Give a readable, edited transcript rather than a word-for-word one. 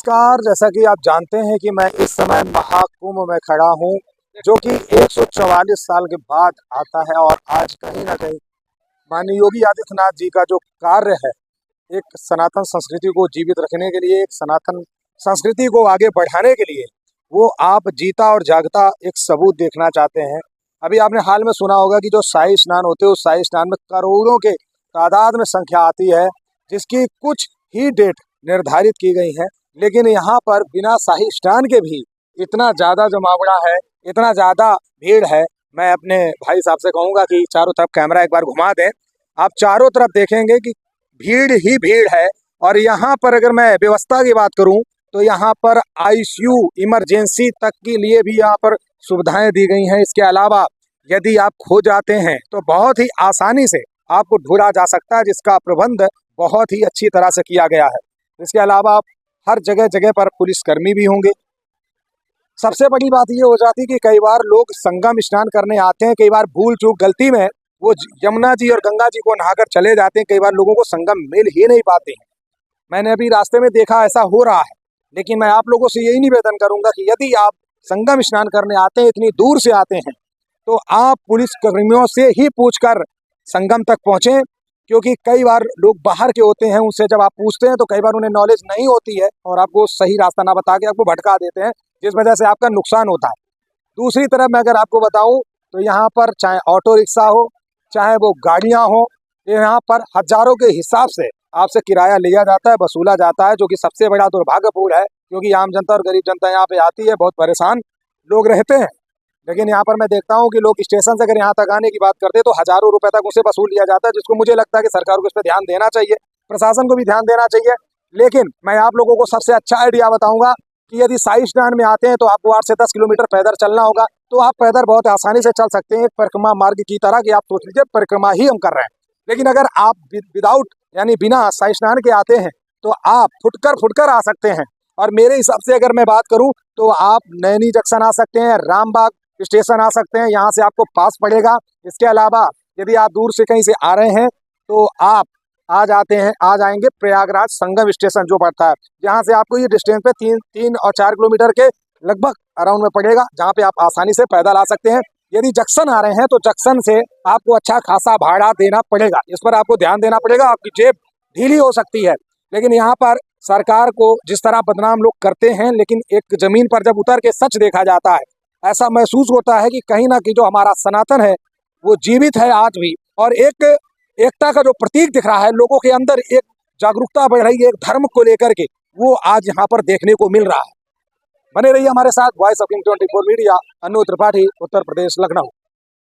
नमस्कार। जैसा कि आप जानते हैं कि मैं इस समय महाकुंभ में खड़ा हूं, जो कि 144 साल के बाद आता है। और आज कहीं ना कहीं माननीय योगी आदित्यनाथ जी का जो कार्य है, एक सनातन संस्कृति को जीवित रखने के लिए, एक सनातन संस्कृति को आगे बढ़ाने के लिए, वो आप जीता और जागता एक सबूत देखना चाहते हैं। अभी आपने हाल में सुना होगा कि जो शाही स्नान होते हैं, उस शाही स्नान में करोड़ों के तादाद में संख्या आती है, जिसकी कुछ ही डेट निर्धारित की गई है। लेकिन यहाँ पर बिना शाही स्नान के भी इतना ज़्यादा जमावड़ा है, इतना ज़्यादा भीड़ है। मैं अपने भाई साहब से कहूँगा कि चारों तरफ कैमरा एक बार घुमा दें। आप चारों तरफ देखेंगे कि भीड़ ही भीड़ है। और यहाँ पर अगर मैं व्यवस्था की बात करूँ तो यहाँ पर आईसीयू इमरजेंसी तक के लिए भी यहाँ पर सुविधाएं दी गई हैं। इसके अलावा यदि आप खो जाते हैं तो बहुत ही आसानी से आपको ढूंढा जा सकता है, जिसका प्रबंध बहुत ही अच्छी तरह से किया गया है। इसके अलावा हर जगह जगह पर पुलिसकर्मी भी होंगे। सबसे बड़ी बात ये हो जाती है कि कई बार लोग संगम स्नान करने आते हैं, कई बार भूल चूक गलती में वो यमुना जी और गंगा जी को नहाकर चले जाते हैं। कई बार लोगों को संगम मिल ही नहीं पाते हैं। मैंने अभी रास्ते में देखा ऐसा हो रहा है। लेकिन मैं आप लोगों से यही निवेदन करूंगा कि यदि आप संगम स्नान करने आते हैं, इतनी दूर से आते हैं, तो आप पुलिस कर्मियों से ही पूछकर संगम तक पहुंचे। क्योंकि कई बार लोग बाहर के होते हैं, उनसे जब आप पूछते हैं तो कई बार उन्हें नॉलेज नहीं होती है और आपको सही रास्ता ना बता के आपको भटका देते हैं, जिस वजह से आपका नुकसान होता है। दूसरी तरफ मैं अगर आपको बताऊं तो यहाँ पर चाहे ऑटो रिक्शा हो, चाहे वो गाड़ियाँ हो, यहाँ पर हजारों के हिसाब से आपसे किराया लिया जाता है, वसूला जाता है, जो कि सबसे बड़ा दुर्भाग्यपूर्ण है। क्योंकि आम जनता और गरीब जनता यहाँ पे आती है, बहुत परेशान लोग रहते हैं। लेकिन यहाँ पर मैं देखता हूँ कि लोग स्टेशन से अगर यहाँ तक आने की बात करते हैं तो हजारों रुपए तक उसे वसूल लिया जाता है, जिसको मुझे लगता है कि सरकार को इस पर ध्यान देना चाहिए, प्रशासन को भी ध्यान देना चाहिए। लेकिन मैं आप लोगों को सबसे अच्छा आइडिया बताऊंगा कि यदि शाही स्नान में आते हैं तो आपको 8 से 10 किलोमीटर पैदल चलना होगा। तो आप पैदल बहुत आसानी से चल सकते हैं, एक परिक्रमा मार्ग की तरह, कि आप सोच लीजिए परिक्रमा ही हम कर रहे हैं। लेकिन अगर आप विदाउट यानी बिना शाही स्नान के आते हैं तो आप फुटकर आ सकते हैं। और मेरे हिसाब से अगर मैं बात करूं तो आप नैनी जंक्शन आ सकते हैं, रामबाग स्टेशन आ सकते हैं, यहाँ से आपको पास पड़ेगा। इसके अलावा यदि आप दूर से कहीं से आ रहे हैं तो आप आ जाएंगे प्रयागराज संगम स्टेशन जो पड़ता है, जहाँ से आपको ये डिस्टेंस पे 3 और 4 किलोमीटर के लगभग अराउंड में पड़ेगा, जहाँ पे आप आसानी से पैदल आ सकते हैं। यदि जंक्शन आ रहे हैं तो जंक्शन से आपको अच्छा खासा भाड़ा देना पड़ेगा, इस पर आपको ध्यान देना पड़ेगा, आपकी जेब ढीली हो सकती है। लेकिन यहाँ पर सरकार को जिस तरह बदनाम लोग करते हैं, लेकिन एक जमीन पर जब उतर के सच देखा जाता है, ऐसा महसूस होता है कि कहीं ना कहीं जो हमारा सनातन है वो जीवित है आज भी। और एक एकता का जो प्रतीक दिख रहा है, लोगों के अंदर एक जागरूकता बढ़ रही है एक धर्म को लेकर के, वो आज यहाँ पर देखने को मिल रहा है। बने रहिए हमारे साथ। Voice of India 24 media, Anu Tripathi, Uttar Pradesh, Lucknow.